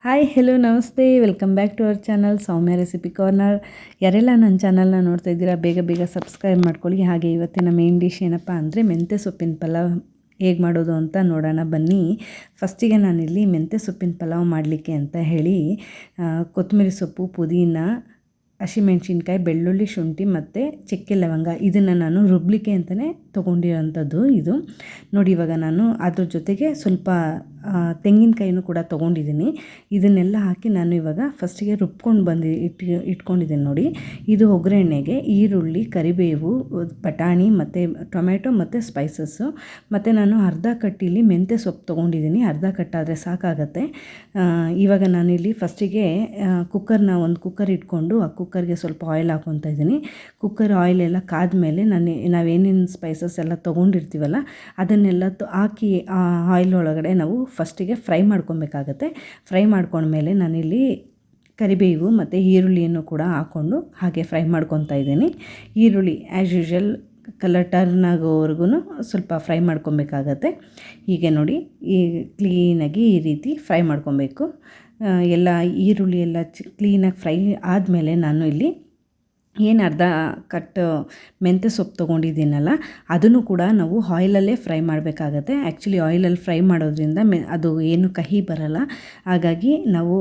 Hi hello ನಮಸ್ತೆ welcome back to our channel Soumya recipe corner. ಯಾರೆಲ್ಲ ನನ್ನ ಚಾನಲ್ನ ನೋಡ್ತಾ ಇದ್ದೀರಾ ಬೇಗ ಬೇಗ ಸಬ್ಸ್ಕ್ರೈಬ್ ಮಾಡ್ಕೊಳ್ಳಿ. ಹಾಗೆ ಇವತ್ತಿನ ಮೇನ್ ಡಿಶ್ ಏನಪ್ಪ ಅಂದರೆ ಮೆಂತ್ಯ ಸೊಪ್ಪಿನ ಪಲಾವ್ ಹೇಗೆ ಮಾಡೋದು ಅಂತ ನೋಡೋಣ ಬನ್ನಿ. ಫಸ್ಟಿಗೆ ನಾನಿಲ್ಲಿ ಮೆಂತ್ಯ ಸೊಪ್ಪಿನ ಪಲಾವ್ ಮಾಡಲಿಕ್ಕೆ ಅಂತ ಹೇಳಿ ಕೊತ್ತಂಬರಿ ಸೊಪ್ಪು, ಪುದೀನ, ಹಸಿಮೆಣ್ಸಿನ್ಕಾಯಿ, ಬೆಳ್ಳುಳ್ಳಿ, ಶುಂಠಿ ಮತ್ತು ಚಕ್ಕೆ ಲವಂಗ ಇದನ್ನು ನಾನು ರುಬ್ಲಿಕ್ಕೆ ಅಂತಲೇ ತೊಗೊಂಡಿರೋಂಥದ್ದು. ಇದು ನೋಡಿ, ಇವಾಗ ನಾನು ಅದ್ರ ಜೊತೆಗೆ ಸ್ವಲ್ಪ ತೆಂಗಿನಕಾಯಿನೂ ಕೂಡ ತೊಗೊಂಡಿದ್ದೀನಿ. ಇದನ್ನೆಲ್ಲ ಹಾಕಿ ನಾನು ಇವಾಗ ಫಸ್ಟಿಗೆ ರುಬ್ಕೊಂಡು ಇಟ್ಕೊಂಡಿದ್ದೀನಿ ನೋಡಿ. ಇದು ಒಗ್ಗರಣೆಗೆ ಈರುಳ್ಳಿ, ಕರಿಬೇವು, ಬಟಾಣಿ ಮತ್ತು ಟೊಮೆಟೊ ಮತ್ತು ಸ್ಪೈಸಸ್ಸು ಮತ್ತು ನಾನು ಅರ್ಧ ಕಟ್ಟಿಲಿ ಮೆಂತ್ಯ ಸೊಪ್ಪು ತೊಗೊಂಡಿದ್ದೀನಿ. ಅರ್ಧ ಕಟ್ಟಾದರೆ ಸಾಕಾಗತ್ತೆ. ಇವಾಗ ನಾನಿಲ್ಲಿ ಫಸ್ಟಿಗೆ ಒಂದು ಕುಕ್ಕರ್ ಇಟ್ಕೊಂಡು ಆ ಕುಕ್ಕರ್ಗೆ ಸ್ವಲ್ಪ ಆಯಿಲ್ ಹಾಕ್ಕೊತಾ ಇದ್ದೀನಿ. ಕುಕ್ಕರ್ ಆಯಿಲೆಲ್ಲ ಕಾದ್ಮೇಲೆ ನಾವೇನೇನು ಸ್ಪೈಸಸ್ ಎಲ್ಲ ತೊಗೊಂಡಿರ್ತೀವಲ್ಲ ಅದನ್ನೆಲ್ಲ ಹಾಕಿ ಆ ಆಯಿಲ್ ಒಳಗಡೆ ನಾವು ಫಸ್ಟಿಗೆ ಫ್ರೈ ಮಾಡ್ಕೊಬೇಕಾಗತ್ತೆ. ಫ್ರೈ ಮಾಡ್ಕೊಂಡ್ಮೇಲೆ ನಾನಿಲ್ಲಿ ಕರಿಬೇವು ಮತ್ತು ಈರುಳ್ಳಿಯನ್ನು ಕೂಡ ಹಾಕ್ಕೊಂಡು ಹಾಗೆ ಫ್ರೈ ಮಾಡ್ಕೊತಾ ಇದ್ದೀನಿ. ಈರುಳ್ಳಿ ಆ್ಯಸ್ ಯೂಶ್ವಲ್ ಕಲರ್ ಟರ್ನ್ ಆಗೋವರೆಗೂ ಸ್ವಲ್ಪ ಫ್ರೈ ಮಾಡ್ಕೊಬೇಕಾಗತ್ತೆ. ಹೀಗೆ ನೋಡಿ, ಈ ಕ್ಲೀನಾಗಿ ಈ ರೀತಿ ಫ್ರೈ ಮಾಡ್ಕೊಬೇಕು. ಎಲ್ಲ ಈರುಳ್ಳಿ ಎಲ್ಲ ಕ್ಲೀನಾಗಿ ಫ್ರೈ ಆದಮೇಲೆ ನಾನು ಇಲ್ಲಿ ಏನು ಅರ್ಧ ಕಟ್ ಮೆಂತ್ಯ ಸೊಪ್ಪು ತೊಗೊಂಡಿದ್ದೀನಲ್ಲ ಅದನ್ನು ಕೂಡ ನಾವು ಆಯಿಲಲ್ಲೇ ಫ್ರೈ ಮಾಡಬೇಕಾಗತ್ತೆ. ಆ್ಯಕ್ಚುಲಿ ಆಯಿಲಲ್ಲಿ ಫ್ರೈ ಮಾಡೋದ್ರಿಂದ ಅದು ಏನು ಕಹಿ ಬರಲ್ಲ. ಹಾಗಾಗಿ ನಾವು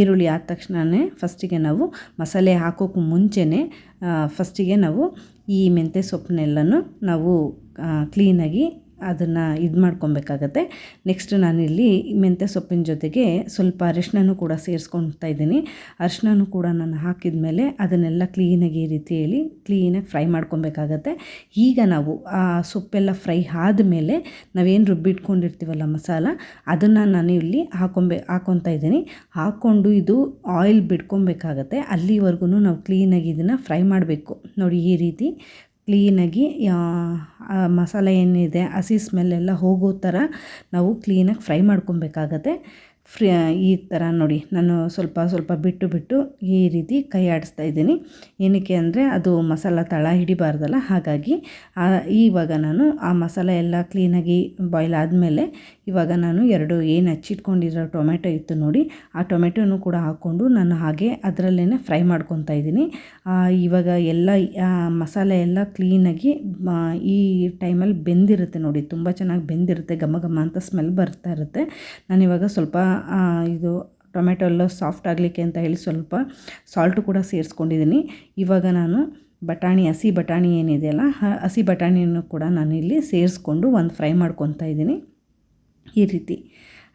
ಈರುಳ್ಳಿ ಆದ ತಕ್ಷಣವೇ ಫಸ್ಟಿಗೆ ನಾವು ಮಸಾಲೆ ಹಾಕೋಕ್ಕೂ ಮುಂಚೆನೇ ಫಸ್ಟಿಗೆ ನಾವು ಈ ಮೆಂತ್ಯ ಸೊಪ್ಪನ್ನೆಲ್ಲನೂ ನಾವು ಕ್ಲೀನಾಗಿ ಅದನ್ನು ಮಾಡ್ಕೊಬೇಕಾಗತ್ತೆ. ನೆಕ್ಸ್ಟ್ ನಾನಿಲ್ಲಿ ಮೆಂತ್ಯ ಸೊಪ್ಪಿನ ಜೊತೆಗೆ ಸ್ವಲ್ಪ ಅರಿಶಿನನೂ ಕೂಡ ಸೇರಿಸ್ಕೊಳ್ತಾ ಇದ್ದೀನಿ. ಅರಿಶಿನನೂ ಕೂಡ ನಾನು ಹಾಕಿದ ಮೇಲೆ ಅದನ್ನೆಲ್ಲ ಕ್ಲೀನಾಗಿ ಈ ರೀತಿಯಲ್ಲಿ ಕ್ಲೀನಾಗಿ ಫ್ರೈ ಮಾಡ್ಕೊಬೇಕಾಗತ್ತೆ. ಈಗ ನಾವು ಆ ಸೊಪ್ಪೆಲ್ಲ ಫ್ರೈ ಆದಮೇಲೆ ನಾವೇನು ರುಬ್ಬಿಟ್ಕೊಂಡಿರ್ತೀವಲ್ಲ ಮಸಾಲ, ಅದನ್ನು ನಾನು ಇಲ್ಲಿ ಹಾಕ್ಕೊತಾ ಇದ್ದೀನಿ. ಹಾಕ್ಕೊಂಡು ಇದು ಆಯಿಲ್ ಬಿಡ್ಕೊಬೇಕಾಗತ್ತೆ. ಅಲ್ಲಿವರೆಗೂ ನಾವು ಕ್ಲೀನಾಗಿ ಇದನ್ನು ಫ್ರೈ ಮಾಡಬೇಕು. ನೋಡಿ, ಈ ರೀತಿ ಕ್ಲೀನಾಗಿ ಮಸಾಲೆ ಏನಿದೆ ಹಸಿ ಸ್ಮೆಲ್ಲೆಲ್ಲ ಹೋಗೋ ಥರ ನಾವು ಕ್ಲೀನಾಗಿ ಫ್ರೈ ಮಾಡ್ಕೊಬೇಕಾಗತ್ತೆ. ಈ ಥರ ನೋಡಿ, ನಾನು ಸ್ವಲ್ಪ ಬಿಟ್ಟು ಈ ರೀತಿ ಕೈ ಆಡಿಸ್ತಾ ಇದ್ದೀನಿ. ಏನಕ್ಕೆ ಅಂದರೆ ಅದು ಮಸಾಲ ತಳ ಹಿಡಿಬಾರ್ದಲ್ಲ, ಹಾಗಾಗಿ ಇವಾಗ ನಾನು ಆ ಮಸಾಲೆ ಎಲ್ಲ ಕ್ಲೀನಾಗಿ ಬಾಯ್ಲ್ ಆದಮೇಲೆ ಇವಾಗ ನಾನು ಏನು ಹಚ್ಚಿಟ್ಕೊಂಡಿರೋ ಟೊಮೆಟೊ ಇತ್ತು ನೋಡಿ, ಆ ಟೊಮೆಟೊನೂ ಕೂಡ ಹಾಕ್ಕೊಂಡು ನಾನು ಹಾಗೆ ಅದರಲ್ಲೇ ಫ್ರೈ ಮಾಡ್ಕೊತಾ ಇದ್ದೀನಿ. ಇವಾಗ ಎಲ್ಲ ಮಸಾಲೆ ಎಲ್ಲ ಕ್ಲೀನಾಗಿ ಈ ಟೈಮಲ್ಲಿ ಬೆಂದಿರುತ್ತೆ ನೋಡಿ, ತುಂಬ ಚೆನ್ನಾಗಿ ಬೆಂದಿರುತ್ತೆ, ಘಮ ಘಮ ಅಂತ ಸ್ಮೆಲ್ ಬರ್ತಾ ಇರುತ್ತೆ. ನಾನಿವಾಗ ಸ್ವಲ್ಪ ಇದು ಟೊಮೆಟೊ ಎಲ್ಲ ಸಾಫ್ಟ್ ಆಗಲಿಕ್ಕೆ ಅಂತ ಹೇಳಿ ಸ್ವಲ್ಪ ಸಾಲ್ಟು ಕೂಡ ಸೇರಿಸ್ಕೊಂಡಿದ್ದೀನಿ. ಇವಾಗ ನಾನು ಹಸಿ ಬಟಾಣಿ ಏನಿದೆಯಲ್ಲ, ಹಸಿ ಬಟಾಣಿಯನ್ನು ಕೂಡ ನಾನು ಇಲ್ಲಿ ಸೇರಿಸ್ಕೊಂಡು ಒಂದು ಫ್ರೈ ಮಾಡ್ಕೊತಾ ಇದ್ದೀನಿ. ಈ ರೀತಿ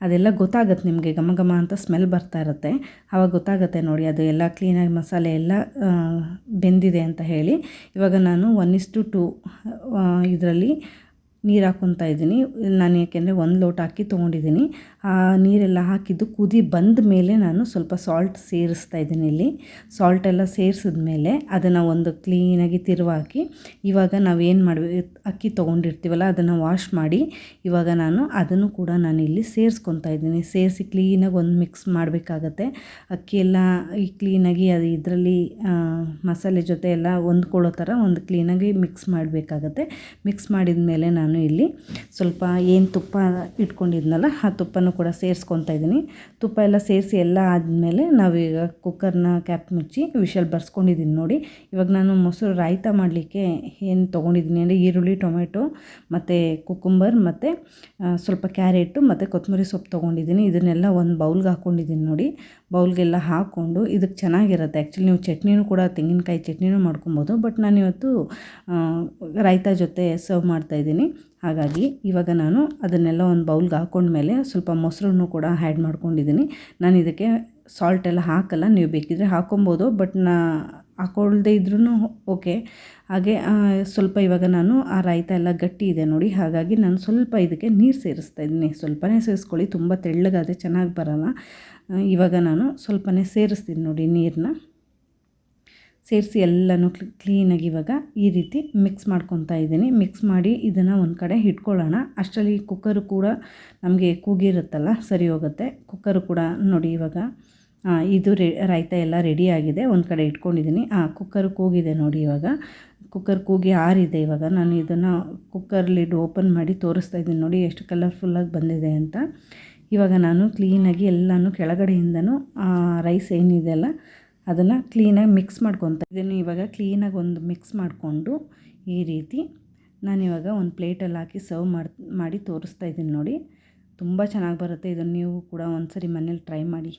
ಅದೆಲ್ಲ ಗೊತ್ತಾಗುತ್ತೆ ನಿಮಗೆ, ಘಮ ಘಮ ಅಂತ ಸ್ಮೆಲ್ ಬರ್ತಾ ಇರುತ್ತೆ. ಆವಾಗ ಗೊತ್ತಾಗುತ್ತೆ ನೋಡಿ, ಅದು ಎಲ್ಲ ಕ್ಲೀನಾಗಿ ಮಸಾಲೆ ಎಲ್ಲ ಬೆಂದಿದೆ ಅಂತ ಹೇಳಿ. ಇವಾಗ ನಾನು 1:2 ಇದರಲ್ಲಿ ನೀರು ಹಾಕ್ಕೊತಾ ಇದ್ದೀನಿ. ನಾನು ಏಕೆಂದರೆ 1 ಲೋಟ ಅಕ್ಕಿ ತೊಗೊಂಡಿದ್ದೀನಿ. ಆ ನೀರೆಲ್ಲ ಹಾಕಿದ್ದು ಕುದಿ ಬಂದ ಮೇಲೆ ನಾನು ಸ್ವಲ್ಪ ಸಾಲ್ಟ್ ಸೇರಿಸ್ತಾ ಇದ್ದೀನಿ. ಇಲ್ಲಿ ಸಾಲ್ಟೆಲ್ಲ ಸೇರಿಸಿದ ಮೇಲೆ ಅದನ್ನು ಒಂದು ಕ್ಲೀನಾಗಿ ತಿರುವಾಕಿ, ಇವಾಗ ನಾವೇನು ಮಾಡಬೇಕು, ಅಕ್ಕಿ ತೊಗೊಂಡಿರ್ತೀವಲ್ಲ ಅದನ್ನು ವಾಶ್ ಮಾಡಿ ಇವಾಗ ನಾನು ಅದನ್ನು ಕೂಡ ಇಲ್ಲಿ ಸೇರಿಸ್ಕೊತಾ ಇದ್ದೀನಿ. ಸೇರಿಸಿ ಕ್ಲೀನಾಗಿ ಒಂದು ಮಿಕ್ಸ್ ಮಾಡಬೇಕಾಗತ್ತೆ. ಅಕ್ಕಿ ಎಲ್ಲ ಈ ಕ್ಲೀನಾಗಿ ಅದು ಇದರಲ್ಲಿ ಮಸಾಲೆ ಜೊತೆ ಎಲ್ಲ ಹೊಂದ್ಕೊಳ್ಳೋ ಥರ ಒಂದು ಕ್ಲೀನಾಗಿ ಮಿಕ್ಸ್ ಮಾಡಬೇಕಾಗತ್ತೆ. ಮಿಕ್ಸ್ ಮಾಡಿದ ಮೇಲೆ ನಾನು ಇಲ್ಲಿ ಸ್ವಲ್ಪ ಏನು ತುಪ್ಪ ಇಟ್ಕೊಂಡಿದ್ನಲ್ಲ ಆ ತುಪ್ಪನೂ ಕೂಡ ಸೇರಿಸ್ಕೊತಾ ಇದ್ದೀನಿ. ತುಪ್ಪ ಎಲ್ಲ ಸೇರಿಸಿ ಎಲ್ಲ ಆದಮೇಲೆ ನಾವೀಗ ಕುಕ್ಕರ್ನ ಕ್ಯಾಪ್ ಮುಚ್ಚಿ ವಿಷಲ್ ಬರ್ಸ್ಕೊಂಡಿದ್ದೀನಿ ನೋಡಿ. ಇವಾಗ ನಾನು ಮೊಸರು ರಾಯ್ತ ಮಾಡಲಿಕ್ಕೆ ಏನು ತೊಗೊಂಡಿದ್ದೀನಿ ಅಂದರೆ ಈರುಳ್ಳಿ, ಟೊಮೆಟೊ ಮತ್ತು ಕುಕುಂಬರ್ ಮತ್ತು ಸ್ವಲ್ಪ ಕ್ಯಾರೆಟು ಮತ್ತು ಕೊತ್ತಂಬರಿ ಸೊಪ್ಪು ತೊಗೊಂಡಿದ್ದೀನಿ. ಇದನ್ನೆಲ್ಲ ಒಂದು ಬೌಲ್ಗೆ ಹಾಕ್ಕೊಂಡಿದ್ದೀನಿ ನೋಡಿ. ಬೌಲ್ಗೆಲ್ಲ ಹಾಕ್ಕೊಂಡು ಇದಕ್ಕೆ ಚೆನ್ನಾಗಿರುತ್ತೆ. ಆ್ಯಕ್ಚುಲಿ ನೀವು ಚಟ್ನಿನೂ ಕೂಡ ತೆಂಗಿನಕಾಯಿ ಚಟ್ನಿನೂ ಮಾಡ್ಕೊಬೋದು, ಬಟ್ ನಾನಿವತ್ತು ರಾಯ್ತ ಜೊತೆ ಸರ್ವ್ ಮಾಡ್ತಾಯಿದ್ದೀನಿ. ಹಾಗಾಗಿ ಇವಾಗ ನಾನು ಅದನ್ನೆಲ್ಲ ಒಂದು ಬೌಲ್ಗೆ ಹಾಕ್ಕೊಂಡ್ಮೇಲೆ ಸ್ವಲ್ಪ ಮೊಸರನ್ನು ಕೂಡ ಆ್ಯಡ್ ಮಾಡ್ಕೊಂಡಿದ್ದೀನಿ. ನಾನು ಇದಕ್ಕೆ ಸಾಲ್ಟ್ ಎಲ್ಲ ಹಾಕಲ್ಲ, ನೀವು ಬೇಕಿದ್ದರೆ ಹಾಕ್ಕೊಬೋದು, ಬಟ್ ಹಾಕ್ಕೊಳ್ದೇ ಇದ್ರೂ ಓಕೆ. ಹಾಗೆ ಸ್ವಲ್ಪ ಇವಾಗ ನಾನು ಆ ರಾಯ್ತ ಎಲ್ಲ ಗಟ್ಟಿ ಇದೆ ನೋಡಿ, ಹಾಗಾಗಿ ನಾನು ಸ್ವಲ್ಪ ಇದಕ್ಕೆ ನೀರು ಸೇರಿಸ್ತಾ ಇದ್ದೀನಿ. ಸ್ವಲ್ಪನೇ ಸೇರಿಸ್ಕೊಳ್ಳಿ, ತುಂಬ ತೆಳ್ಳಗಾದರೆ ಚೆನ್ನಾಗಿ ಬರೋಲ್ಲ. ಇವಾಗ ನಾನು ಸ್ವಲ್ಪನೇ ಸೇರಿಸ್ತೀನಿ ನೋಡಿ ನೀರನ್ನ. ಸೇರಿಸಿ ಎಲ್ಲನೂ ಕ್ಲೀನಾಗಿ ಇವಾಗ ಈ ರೀತಿ ಮಿಕ್ಸ್ ಮಾಡ್ಕೊತಾ ಇದ್ದೀನಿ. ಮಿಕ್ಸ್ ಮಾಡಿ ಇದನ್ನು ಒಂದು ಕಡೆ ಇಟ್ಕೊಳ್ಳೋಣ. ಅಷ್ಟರಲ್ಲಿ ಕುಕ್ಕರು ಕೂಡ ನಮಗೆ ಕೂಗಿರುತ್ತಲ್ಲ, ಸರಿ ಹೋಗುತ್ತೆ. ಕುಕ್ಕರು ಕೂಡ ನೋಡಿ ಇವಾಗ ಇದು ರಾಯ್ತ ಎಲ್ಲ ರೆಡಿಯಾಗಿದೆ, ಒಂದು ಕಡೆ ಇಟ್ಕೊಂಡಿದ್ದೀನಿ. ಕುಕ್ಕರು ಕೂಗಿದೆ ನೋಡಿ. ಇವಾಗ ಕುಕ್ಕರ್ ಕೂಗಿ ಆರಿದೆ. ಇವಾಗ ನಾನು ಇದನ್ನು ಕುಕ್ಕರ್ ಲಿಡ್ ಓಪನ್ ಮಾಡಿ ತೋರಿಸ್ತಾ ಇದ್ದೀನಿ ನೋಡಿ, ಎಷ್ಟು ಕಲರ್ಫುಲ್ಲಾಗಿ ಬಂದಿದೆ ಅಂತ. ಇವಾಗ ನಾನು ಕ್ಲೀನಾಗಿ ಎಲ್ಲನೂ ಕೆಳಗಡೆಯಿಂದನೂ ರೈಸ್ ಏನಿದೆಯಲ್ಲ ಅದನ್ನು ಕ್ಲೀನಾಗಿ ಮಿಕ್ಸ್ ಮಾಡ್ಕೊತ ಇದನ್ನು ಇವಾಗ ಕ್ಲೀನಾಗಿ ಒಂದು ಮಿಕ್ಸ್ ಮಾಡಿಕೊಂಡು ಈ ರೀತಿ ನಾನಿವಾಗ ಒಂದು ಪ್ಲೇಟಲ್ಲಿ ಹಾಕಿ ಸರ್ವ್ ಮಾಡಿ ತೋರಿಸ್ತಾ ಇದ್ದೀನಿ ನೋಡಿ. ತುಂಬ ಚೆನ್ನಾಗಿ ಬರುತ್ತೆ. ಇದನ್ನು ನೀವು ಕೂಡ ಒಂದು ಸರಿ ಮನೇಲಿ ಟ್ರೈ ಮಾಡಿ.